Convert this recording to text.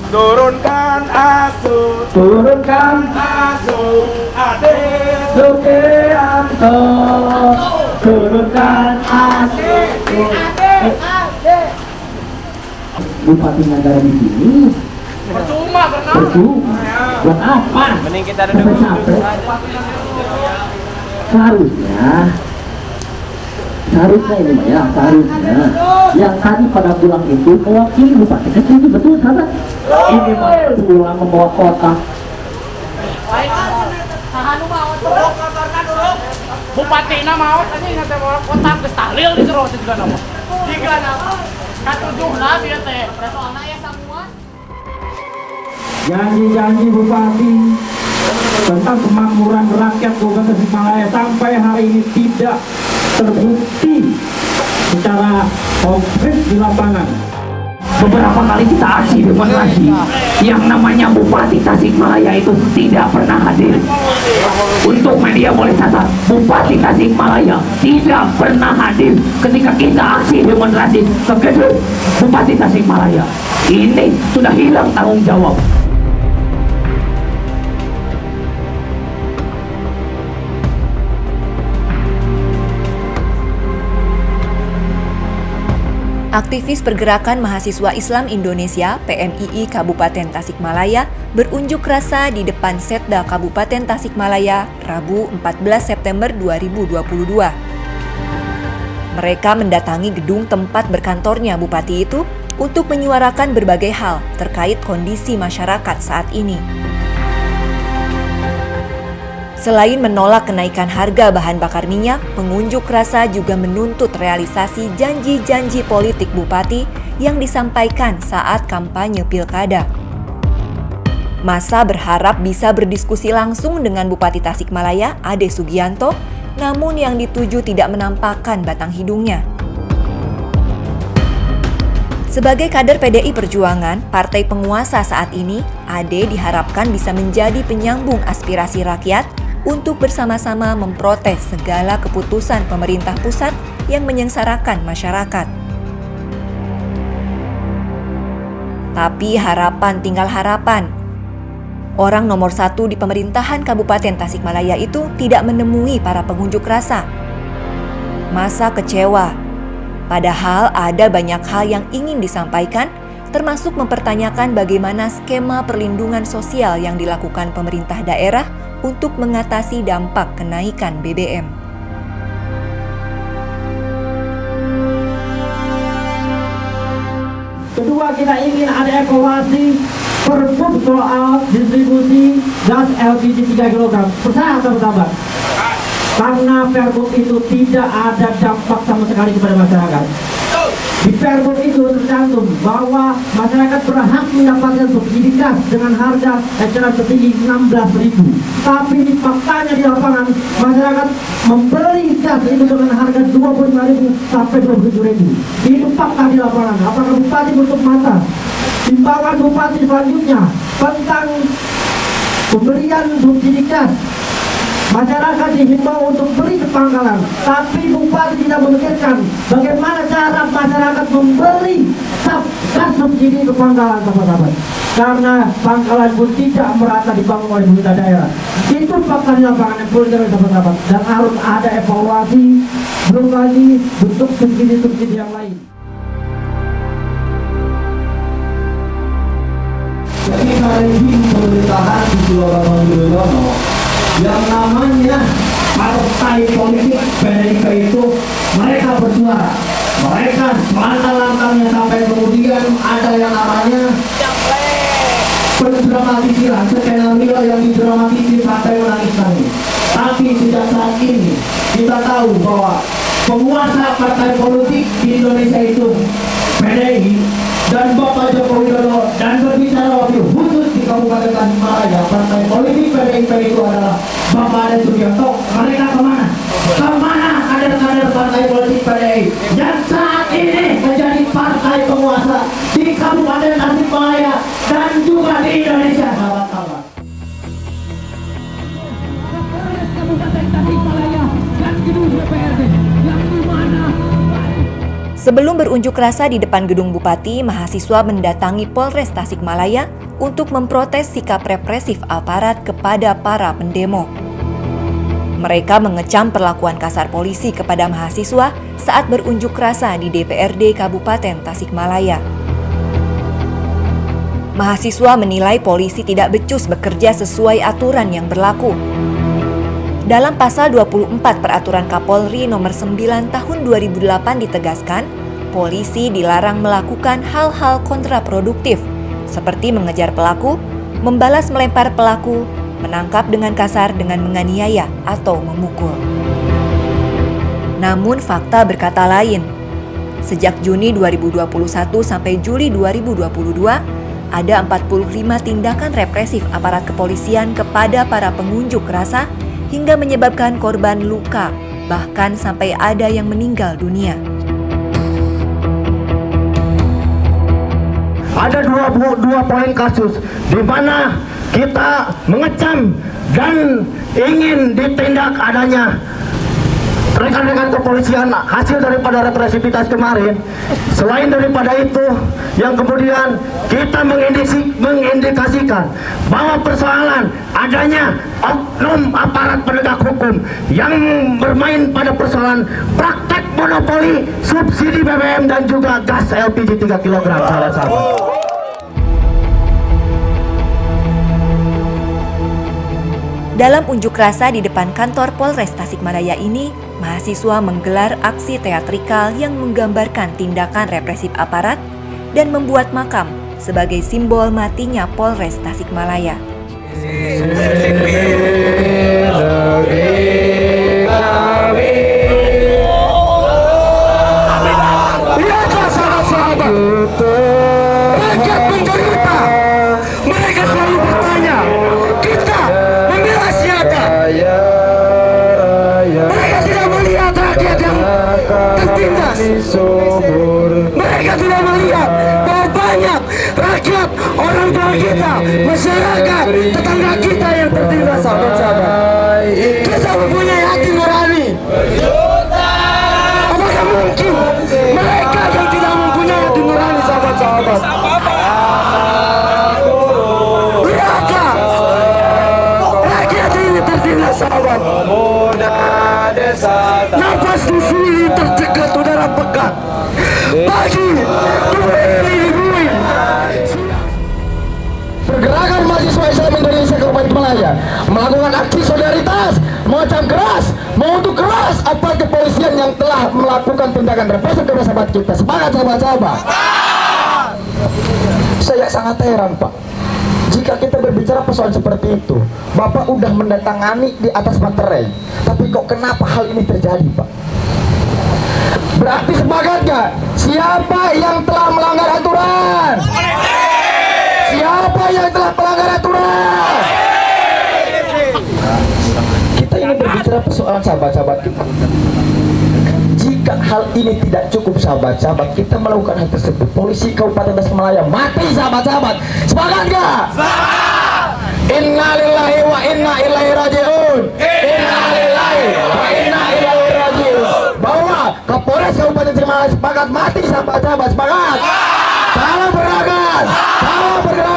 Turunkan asuh Ade Sugianto. Turunkan asuh Bupati negara di sini percuma karena buat apa? Mending kita duduk Capek. Seharusnya ini Mbak ya, seharusnya yang tadi pada pulang itu mewakili bupati kecil itu betul sahabat. Ini mau pulang membawa kotak. Bupati na mau tadi nggak mau kotak ke tahlil di terus juga nama. Tiga nama. Katujuh lah dia teh. Soalnya ya semua. Janji-janji bupati tentang kemakmuran rakyat Kabupaten Tasikmalaya sampai hari ini tidak terbukti secara konkret di lapangan. Beberapa kali kita aksi demonstrasi, yang namanya Bupati Tasikmalaya itu tidak pernah hadir. Untuk media boleh catat, Bupati Tasikmalaya tidak pernah hadir ketika kita aksi demonstrasi ke gedung Bupati Tasikmalaya. Ini sudah hilang tanggung jawab. Aktivis Pergerakan Mahasiswa Islam Indonesia (PMII) Kabupaten Tasikmalaya berunjuk rasa di depan Setda Kabupaten Tasikmalaya Rabu 14 September 2022. Mereka mendatangi gedung tempat berkantornya bupati itu untuk menyuarakan berbagai hal terkait kondisi masyarakat saat ini. Selain menolak kenaikan harga bahan bakar minyak, pengunjuk rasa juga menuntut realisasi janji-janji politik bupati yang disampaikan saat kampanye pilkada. Massa berharap bisa berdiskusi langsung dengan Bupati Tasikmalaya, Ade Sugianto, namun yang dituju tidak menampakkan batang hidungnya. Sebagai kader PDI Perjuangan, partai penguasa saat ini, Ade diharapkan bisa menjadi penyambung aspirasi rakyat untuk bersama-sama memprotes segala keputusan pemerintah pusat yang menyengsarakan masyarakat. Tapi harapan tinggal harapan. Orang nomor satu di pemerintahan Kabupaten Tasikmalaya itu tidak menemui para pengunjuk rasa. Massa kecewa. Padahal ada banyak hal yang ingin disampaikan, termasuk mempertanyakan bagaimana skema perlindungan sosial yang dilakukan pemerintah daerah untuk mengatasi dampak kenaikan BBM. Kedua, kita ingin ada evaluasi pergub soal distribusi gas LPG 3 kg. Percaya atau bertambah? Karena pergub itu tidak ada dampak sama sekali kepada masyarakat. Di pergub itu tercantum bahwa masyarakat berhak mendapatkan subsidi gas dengan harga eceran tertinggi 16.000. Tapi di faktanya di lapangan masyarakat membeli gas itu dengan harga 25.000 sampai 27.000. Itu fakta di lapangan. Apakah bupati menutup mata? Himbauan bupati selanjutnya tentang pemberian subsidi gas. Masyarakat dihimbau untuk beli ke pangkalan, tapi bupati tidak memikirkan bagaimana cara masyarakat membeli gas subsidi ke pangkalan, sahabat-sahabat. Karena pangkalan pun tidak merata dibangun oleh pemerintah daerah. Itu fakta di lapangan yang perlu diketahui, sahabat-sahabat. Dan harus ada evaluasi, belum lagi bentuk subsidi-subsidi yang lain. Ketika rezim pemerintahan di Pulau Bambang yang namanya partai politik PDIP itu mereka bersuara, mereka lantang-lantangnya sampai kemudian ada yang namanya pendramatisiran, skenario yang didramatisir sampai menangis-nangis. Tapi sejak saat ini kita tahu bahwa penguasa partai politik di Indonesia itu PDI dan Bapak Joko Widodo, dan berbicara wakil khusus di Kabupaten Tasikmalaya, partai politik PDIP itu adalah Bapak Ade Sugianto. Mereka kemana? Kemana kader-kader partai politik PDI yang saat ini menjadi partai penguasa di Kabupaten Tasikmalaya dan juga di Indonesia? Sahabat-sahabat, Sebelum berunjuk rasa di depan gedung Bupati, mahasiswa mendatangi Polres Tasikmalaya untuk memprotes sikap represif aparat kepada para pendemo. Mereka mengecam perlakuan kasar polisi kepada mahasiswa saat berunjuk rasa di DPRD Kabupaten Tasikmalaya. Mahasiswa menilai polisi tidak becus bekerja sesuai aturan yang berlaku. Dalam pasal 24 Peraturan Kapolri nomor 9 tahun 2008 ditegaskan, polisi dilarang melakukan hal-hal kontraproduktif seperti mengejar pelaku, membalas melempar pelaku, menangkap dengan kasar dengan menganiaya atau memukul. Namun fakta berkata lain. Sejak Juni 2021 sampai Juli 2022, ada 45 tindakan represif aparat kepolisian kepada para pengunjuk rasa hingga menyebabkan korban luka, bahkan sampai ada yang meninggal dunia. Ada dua poin kasus di mana kita mengecam dan ingin ditindak adanya rekan-rekan kepolisian hasil daripada represivitas kemarin. Selain daripada itu, yang kemudian kita mengindikasikan bahwa persoalan adanya oknum aparat penegak hukum yang bermain pada persoalan praktek monopoli subsidi BBM dan juga gas LPG 3 kg, sahabat-sahabat. Dalam unjuk rasa di depan kantor Polres Tasikmalaya ini, mahasiswa menggelar aksi teatrikal yang menggambarkan tindakan represif aparat dan membuat makam sebagai simbol matinya Polres Tasikmalaya. Lihatlah sahabat-sahabat, rakyat menderita. Mereka selalu bertanya, kita membela siapa? Mereka tidak melihat rakyat yang tertindas. Mereka tidak melihat bahwa banyak rakyat, orang tua kita, masyarakat, tetangga kita yang tertindas, sahabat-sahabat. Kita mempunyai hati nurani. Apakah mungkin mereka yang tidak mempunyai hati nurani, sahabat-sahabat? Lihatlah, rakyat ini tertindas, sahabat. Nafas di sini tercegat, udara pekat. Pagi, dibuih. Pergerakan mahasiswa Islam Indonesia Kabupaten Malaya melakukan aksi solidaritas, mengecam keras, mengutuk keras aparat kepolisian yang telah melakukan tindakan represif kepada sahabat kita. Semangat, sahabat-sahabat. Saya sangat heran, Pak. Jika kita berbicara persoalan seperti itu, Bapak udah mendatangani di atas materai, tapi kok kenapa hal ini terjadi, Pak? Berarti sepakat gak? Siapa yang telah melanggar aturan? Siapa yang telah melanggar aturan? Kita ini berbicara persoalan sahabat-sahabat kita. Jika hal ini tidak cukup, sahabat-sahabat, kita melakukan hal tersebut, polisi Kabupaten Tasikmalaya mati, sahabat-sahabat. Sepakat gak? Inna lillahi wa inna ilaihi raji'un. Inna lillahi wa inna ilaihi raji'un. Bahwa Kapolres Kabupaten Tasikmalaya sepakat mati, sahabat-sahabat. Sepakat. Salam berlagan. Salam berlagan.